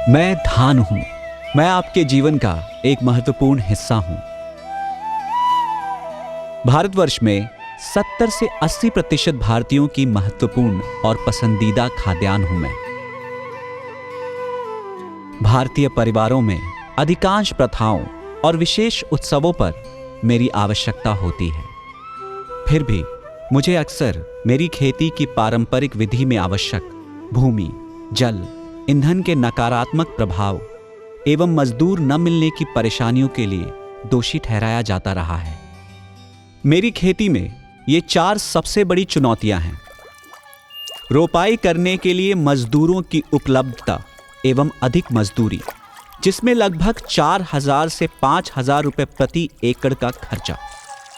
मैं धान हूं। मैं आपके जीवन का एक महत्वपूर्ण हिस्सा हूं। भारतवर्ष में 70 से 80% भारतीयों की महत्वपूर्ण और पसंदीदा खाद्यान्न हूं मैं। भारतीय परिवारों में अधिकांश प्रथाओं और विशेष उत्सवों पर मेरी आवश्यकता होती है। फिर भी मुझे अक्सर मेरी खेती की पारंपरिक विधि में आवश्यक भूमि, जल, ईंधन के नकारात्मक प्रभाव एवं मजदूर न मिलने की परेशानियों के लिए दोषी ठहराया जाता रहा है। मेरी खेती में ये 4 सबसे बड़ी चुनौतियां हैं। रोपाई करने के लिए मजदूरों की उपलब्धता एवं अधिक मजदूरी, जिसमें लगभग 4,000 से 5,000 रुपये प्रति एकड़ का खर्चा।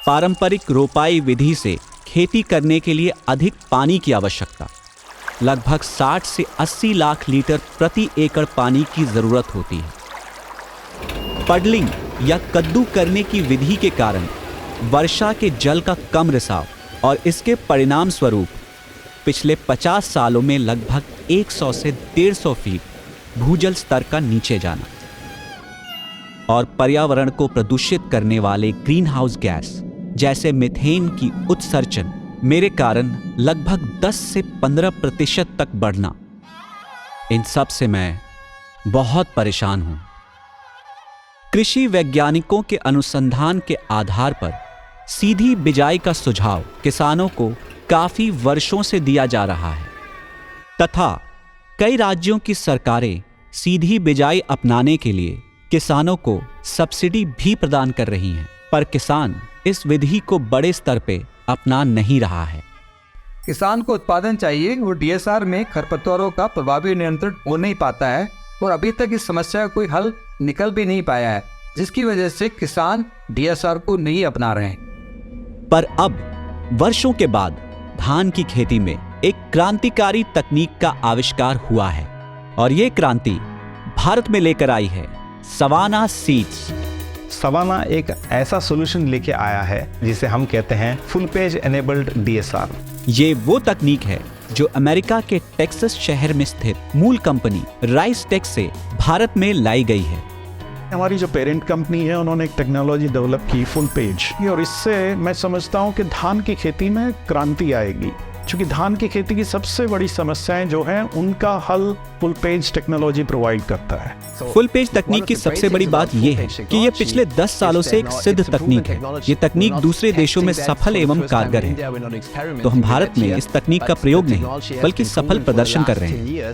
पारंपरिक रोपाई विधि से खेती करने के लिए अधिक पानी की आवश्यकता, लगभग 60 से 80 लाख लीटर प्रति एकड़ पानी की जरूरत होती है। पडलिंग या कद्दू करने की विधि के कारण वर्षा के जल का कम रिसाव और इसके परिणाम स्वरूप पिछले 50 सालों में लगभग 100 से 150 फीट भूजल स्तर का नीचे जाना और पर्यावरण को प्रदूषित करने वाले ग्रीन हाउस गैस जैसे मीथेन की उत्सर्जन मेरे कारण लगभग 10 से 15% तक बढ़ना, इन सब से मैं बहुत परेशान हूं। कृषि वैज्ञानिकों के अनुसंधान के आधार पर सीधी बिजाई का सुझाव किसानों को काफी वर्षों से दिया जा रहा है तथा कई राज्यों की सरकारें सीधी बिजाई अपनाने के लिए किसानों को सब्सिडी भी प्रदान कर रही हैं, पर किसान इस विधि को बड़े स्तर पे अपना नहीं रहा है। किसान को उत्पादन चाहिए और डीएसआर में खरपतवारों का प्रभावी नियंत्रण हो नहीं पाता है और अभी तक इस समस्या का कोई हल निकल भी नहीं पाया है, जिसकी वजह से किसान डीएसआर को नहीं अपना रहे हैं। पर अब वर्षों के बाद धान की खेती में एक क्रांतिकारी तकनीक का आविष्कार हुआ है और ये क्रांति भारत में लेकर आई है सवाना सीड्स। सवाना एक ऐसा सॉल्यूशन लेके आया है जिसे हम कहते हैं फुल पेज एनेबल्ड डीएसआर। ये वो तकनीक है जो अमेरिका के टेक्सास शहर में स्थित मूल कंपनी राइस टेक से भारत में लाई गई है। हमारी जो पेरेंट कंपनी है उन्होंने एक टेक्नोलॉजी डेवलप की फुल पेज, और इससे मैं समझता हूँ कि धान की खेती में क्रांति आएगी, क्योंकि धान की खेती की सबसे बड़ी समस्याएं जो हैं उनका हल फुल पेज टेक्नोलॉजी प्रोवाइड करता है। फुल पेज तकनीक की सबसे बड़ी बात यह है कि यह पिछले 10 सालों से एक सिद्ध तकनीक है। ये तकनीक दूसरे देशों में सफल एवं कारगर है, तो हम भारत में इस तकनीक का प्रयोग नहीं बल्कि सफल प्रदर्शन कर रहे हैं।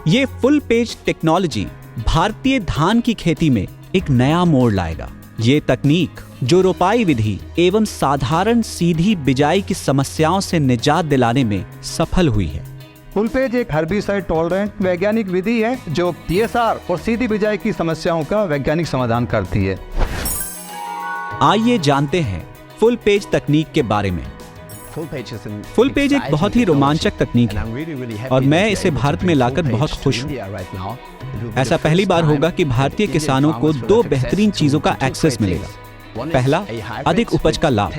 ये फुल पेज टेक्नोलॉजी भारतीय धान की खेती में एक नया मोड़ लाएगा। ये तकनीक जो रोपाई विधि एवं साधारण सीधी बिजाई की समस्याओं से निजात दिलाने में सफल हुई है। फुल पेज एक हर्बिसाइड टॉलरेंट वैज्ञानिक विधि है जो डीएसआर और सीधी बिजाई की समस्याओं का वैज्ञानिक समाधान करती है। आइए जानते हैं फुल पेज तकनीक के बारे में। फुल पेज एक बहुत ही रोमांचक तकनीक है और मैं इसे भारत में लाकर बहुत खुश हूँ। ऐसा पहली बार होगा कि भारतीय किसानों को 2 बेहतरीन चीजों का एक्सेस मिलेगा। पहला, अधिक उपज का लाभ,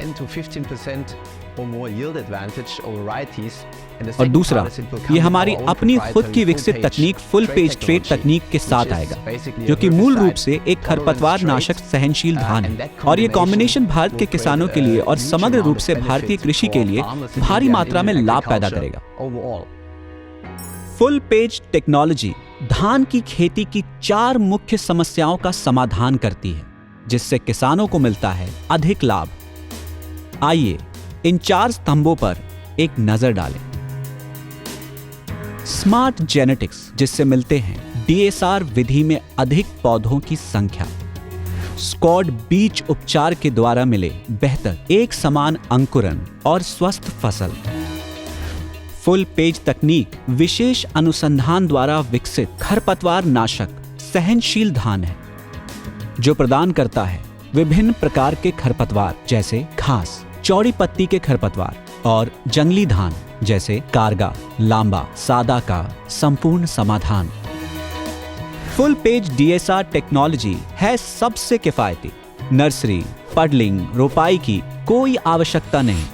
और दूसरा, ये हमारी अपनी खुद की विकसित तकनीक फुल पेज ट्रेड तकनीक के साथ आएगा, जो कि मूल रूप से एक खरपतवार नाशक सहनशील धान है। और ये कॉम्बिनेशन भारत के किसानों के लिए और समग्र रूप से भारतीय कृषि के लिए भारी मात्रा में लाभ पैदा करेगा। फुल पेज टेक्नोलॉजी धान की खेती की 4 मुख्य समस्याओं का समाधान करती है, जिससे किसानों को मिलता है अधिक लाभ। आइए इन 4 स्तंभों पर एक नजर डालें। स्मार्ट जेनेटिक्स, जिससे मिलते हैं डीएसआर विधि में अधिक पौधों की संख्या। स्क्वाड बीज उपचार के द्वारा मिले बेहतर एक समान अंकुरण और स्वस्थ फसल। फुल पेज तकनीक विशेष अनुसंधान द्वारा विकसित खरपतवार नाशक सहनशील धान है, जो प्रदान करता है विभिन्न प्रकार के खरपतवार जैसे घास, चौड़ी पत्ती के खरपतवार और जंगली धान जैसे कारगा, लांबा, सादा का संपूर्ण समाधान। फुल पेज डीएसआर टेक्नोलॉजी है सबसे किफायती। नर्सरी, पडलिंग, रोपाई की कोई आवश्यकता नहीं,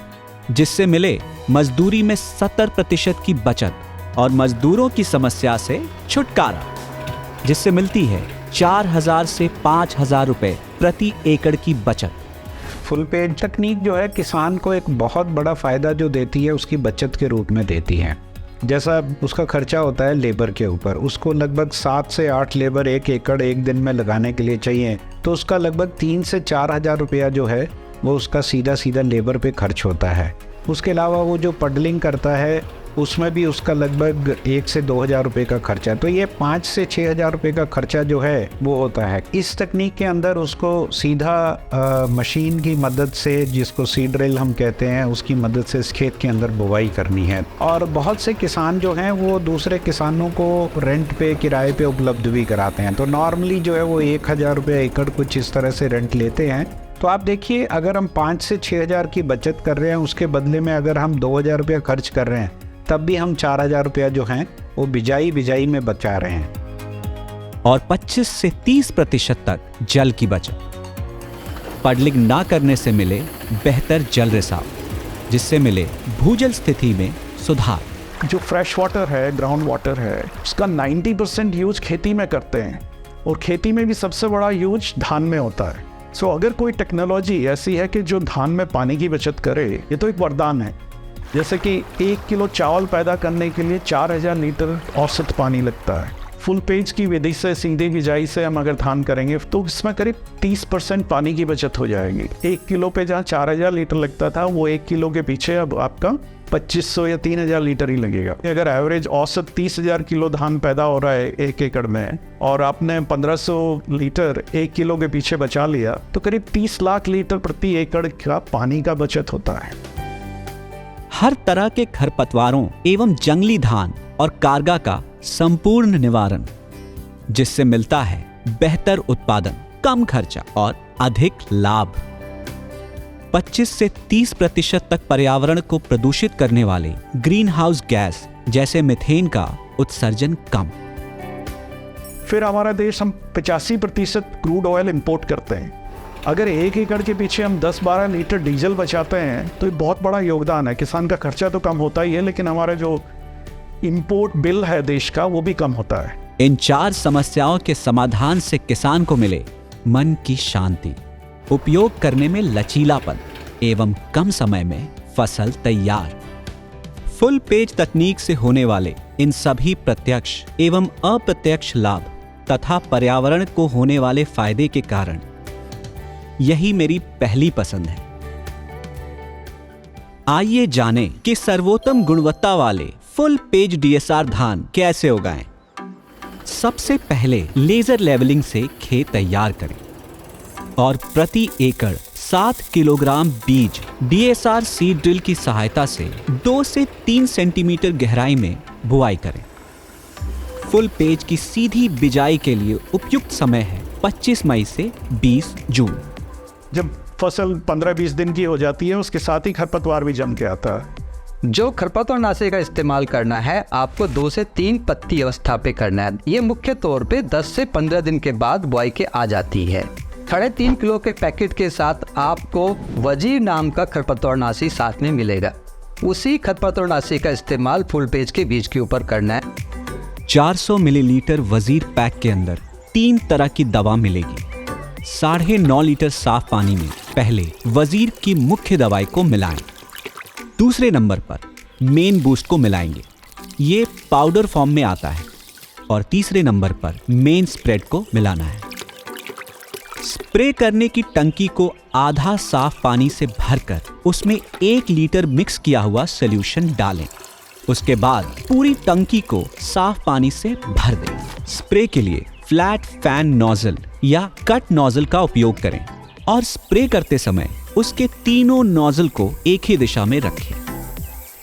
जिससे मिले मजदूरी में 70% की बचत और मजदूरों की समस्या से छुटकारा, जिससे मिलती है 4,000 से 5,000 रुपए प्रति एकड़ की बचत। फुल पेज तकनीक जो है किसान को एक बहुत बड़ा फ़ायदा जो देती है उसकी बचत के रूप में देती है। जैसा उसका खर्चा होता है लेबर के ऊपर, उसको लगभग 7 से 8 लेबर 1 एकड़ 1 दिन में लगाने के लिए चाहिए, तो उसका लगभग 3 से 4,000 रुपया जो है वो उसका सीधा सीधा लेबर पे खर्च होता है। उसके अलावा वो जो पडलिंग करता है उसमें भी उसका लगभग 1 से 2,000 रुपये का खर्चा, तो ये 5 से 6,000 रुपये का खर्चा जो है वो होता है। इस तकनीक के अंदर उसको सीधा मशीन की मदद से, जिसको सीड ड्रिल हम कहते हैं, उसकी मदद से इस खेत के अंदर बुवाई करनी है। और बहुत से किसान जो हैं वो दूसरे किसानों को रेंट पे, किराए पे उपलब्ध भी कराते हैं, तो नॉर्मली जो है वो 1,000 रुपये एकड़ कुछ इस तरह से रेंट लेते हैं। तो आप देखिए, अगर हम 5 से 6,000 की बचत कर रहे हैं, उसके बदले में अगर हम 2,000 रुपया खर्च कर रहे हैं, तब भी हम 4,000 रुपया जो हैं वो बिजाई में बचा रहे हैं। और 25 से 30% तक जल की बचत। पडलिंग ना करने से मिले बेहतर जल रिसाव, जिससे मिले भूजल स्थिति में सुधार। जो फ्रेश वाटर है, ग्राउंड वाटर है, उसका 90% यूज खेती में करते हैं, और खेती में भी सबसे बड़ा यूज धान में होता है। सो अगर कोई टेक्नोलॉजी ऐसी है कि जो धान में पानी की बचत करे, ये तो एक वरदान है। जैसे कि 1 किलो चावल पैदा करने के लिए 4,000 लीटर औसत पानी लगता है। फुल पेज की विधि से, सीधी बिजाई से हम अगर धान करेंगे तो इसमें करीब 30% पानी की बचत हो जाएगी। 1 किलो पे जहाँ 4,000 लीटर लगता था, वो 1 किलो के पीछे अब आपका 2,500 या 3,000 लीटर ही लगेगा। अगर एवरेज औसत 30,000 किलो धान पैदा हो रहा है 1 एकड़ में, और आपने 1,500 लीटर 1 किलो के पीछे बचा लिया, तो करीब 30 लाख लीटर प्रति एकड़ का पानी का बचत होता है। हर तरह के खरपतवारों एवं जंगली धान और कार्गा का संपूर्ण निवारण, जिससे मिलता है बेहतर उत्पादन, कम खर्चा और अधिक लाभ। 25 से 30% तक पर्यावरण को प्रदूषित करने वाले ग्रीन हाउस गैस जैसे मीथेन का उत्सर्जन कम। फिर हमारा देश, हम 85% क्रूड ऑयल इंपोर्ट करते हैं। अगर 1 एकड़ के पीछे हम 10-12 लीटर डीजल बचाते हैं तो ये बहुत बड़ा योगदान है। किसान का खर्चा तो कम होता ही है, लेकिन हमारा जो इंपोर्ट बिल है देश का, वो भी कम होता है। इन 4 समस्याओं के समाधान से किसान को मिले मन की शांति, उपयोग करने में लचीलापन एवं कम समय में फसल तैयार। फुल पेज तकनीक से होने वाले इन सभी प्रत्यक्ष एवं अप्रत्यक्ष लाभ तथा पर्यावरण को होने वाले फायदे के कारण यही मेरी पहली पसंद है। आइए जानें कि सर्वोत्तम गुणवत्ता वाले फुल पेज डीएसआर धान कैसे उगाएं। सबसे पहले लेजर लेवलिंग से खेत तैयार करें और प्रति एकड़ 7 किलोग्राम बीज डीएसआर सीड ड्रिल की सहायता से 2 से 3 सेंटीमीटर गहराई में बुआई करें। फुल पेज की सीधी बिजाई के लिए उपयुक्त समय है 25 मई से 20 जून। जब फसल 15-20 दिन की हो जाती है, उसके साथ ही खरपतवार भी जम के आता है। जो खरपतवारनाशी का इस्तेमाल करना है, आपको 2 से 3 पत्ती अवस्था पे करना है। ये मुख्य तौर पे 10 से 15 दिन के बाद बुआई के आ जाती है। 3.5 किलो के पैकेट के साथ आपको वजीर नाम का खरपतवारनाशी साथ में मिलेगा। उसी खरपतवारनाशी का इस्तेमाल फुल पेज के बीज के ऊपर करना है। 400 मिलीलीटर वजीर पैक के अंदर 3 तरह की दवा मिलेगी। 9.5 लीटर साफ पानी में पहले वजीर की मुख्य दवाई को मिलाएं। दूसरे नंबर पर मेन बूस्ट को मिलाएंगे, ये पाउडर फॉर्म में आता है। और तीसरे नंबर पर मेन स्प्रेड को मिलाना है। स्प्रे करने की टंकी को आधा साफ पानी से भरकर उसमें 1 लीटर मिक्स किया हुआ सॉल्यूशन डालें। उसके बाद पूरी टंकी को साफ पानी से भर दें। स्प्रे के लिए फ्लैट फैन नोजल या कट नोजल का उपयोग करें और स्प्रे करते समय उसके तीनों नोजल को एक ही दिशा में रखें।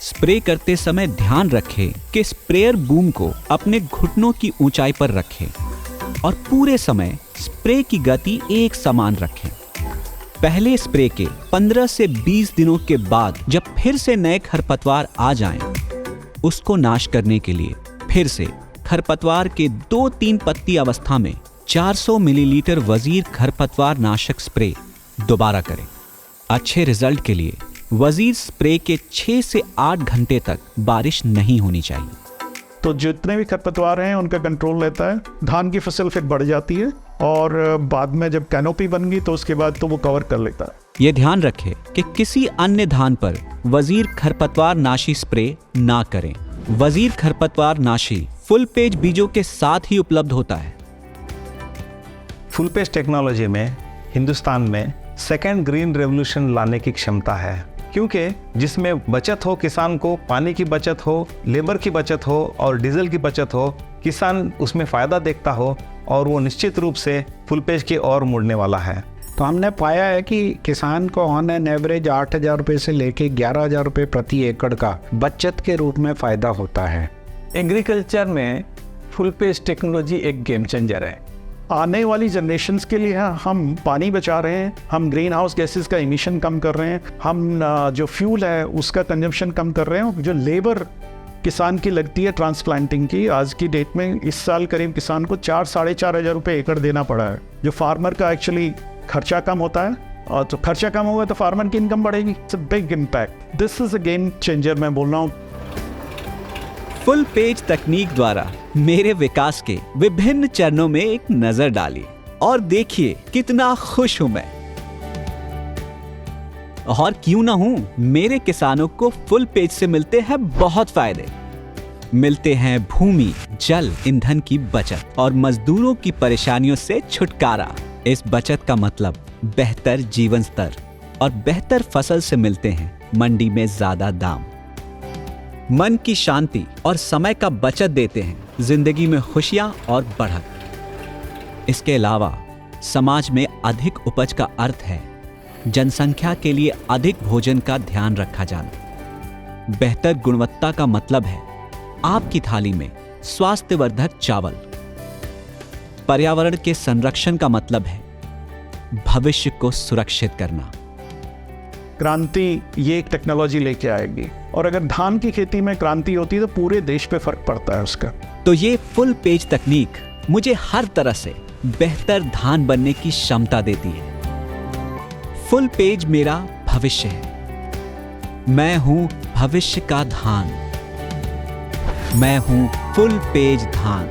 स्प्रे करते समय ध्यान रखें कि स्प्रेयर बूम को अपने घुटनों की ऊंचाई पर रखें और पूरे समय स्प्रे की गति एक समान रखें। पहले स्प्रे के 15 से 20 दिनों के बाद जब फिर से नए खरपतवार आ जाएं, उसको नाश करने के लिए फिर से खरपतवार के 2-3 पत्ती अवस्था में 400 मिलीलीटर वजीर खरपतवार नाशक स्प्रे दोबारा करें। अच्छे रिजल्ट के लिए वजीर स्प्रे के 6 से 8 घंटे तक बारिश नहीं होनी चाहिए। तो जितने भी खरपतवार हैं उनका कंट्रोल रहता है, धान की फसल फिर बढ़ जाती है और बाद में जब कैनोपी बन गई तो उसके बाद तो वो कवर कर लेता है। ये ध्यान रखें कि किसी अन्य धान पर वजीर खरपतवार नाशी स्प्रे ना करें। वजीर खरपतवार नाशी फुल पेज बीजों के साथ ही उपलब्ध होता है। फुल पेज टेक्नोलॉजी में हिंदुस्तान में सेकेंड ग्रीन रेवोल्यूशन लाने की क्षमता है, क्योंकि जिसमें बचत हो, किसान को पानी की बचत हो, लेबर की बचत हो और डीजल की बचत हो, किसान उसमें फ़ायदा देखता हो और वो निश्चित रूप से फुल पेज की ओर मुड़ने वाला है। तो हमने पाया है कि किसान को ऑन एन एवरेज 8,000 रुपये से लेके 11,000 रुपये प्रति एकड़ का बचत के रूप में फ़ायदा होता है। एग्रीकल्चर में फुल पेज टेक्नोलॉजी एक गेम चेंजर है। आने वाली जनरेशन्स के लिए हम पानी बचा रहे हैं, हम ग्रीन हाउस गैसेस का इमिशन कम कर रहे हैं, हम जो फ्यूल है उसका कंजम्पशन कम कर रहे हैं। जो लेबर किसान की लगती है ट्रांसप्लांटिंग की, आज की डेट में इस साल करीब किसान को 4-4.5 हज़ार रुपये एकड़ देना पड़ा है। जो फार्मर का एक्चुअली खर्चा कम होता है और तो खर्चा कम होगा तो फार्मर की इनकम बढ़ेगी। It's a big impact. This is a game changer, मैं बोल रहा हूँ। फुल पेज तकनीक द्वारा मेरे विकास के विभिन्न चरणों में एक नजर डालिए और देखिए कितना खुश हूं मैं। और क्यों ना हूं, मेरे किसानों को फुल पेज से मिलते हैं बहुत फायदे। मिलते हैं भूमि, जल, ईंधन की बचत और मजदूरों की परेशानियों से छुटकारा। इस बचत का मतलब बेहतर जीवन स्तर और बेहतर फसल से मिलते हैं मंडी में ज्यादा दाम। मन की शांति और समय का बचत देते हैं जिंदगी में खुशियां और बढ़त। इसके अलावा समाज में अधिक उपज का अर्थ है जनसंख्या के लिए अधिक भोजन का ध्यान रखा जाना। बेहतर गुणवत्ता का मतलब है आपकी थाली में स्वास्थ्यवर्धक चावल। पर्यावरण के संरक्षण का मतलब है भविष्य को सुरक्षित करना। क्रांति ये एक टेक्नोलॉजी लेके आएगी और अगर धान की खेती में क्रांति होती है तो पूरे देश पे फर्क पड़ता है उसका। तो ये फुल पेज तकनीक मुझे हर तरह से बेहतर धान बनने की क्षमता देती है। फुल पेज मेरा भविष्य है। मैं हूं भविष्य का धान। मैं हूं फुल पेज धान।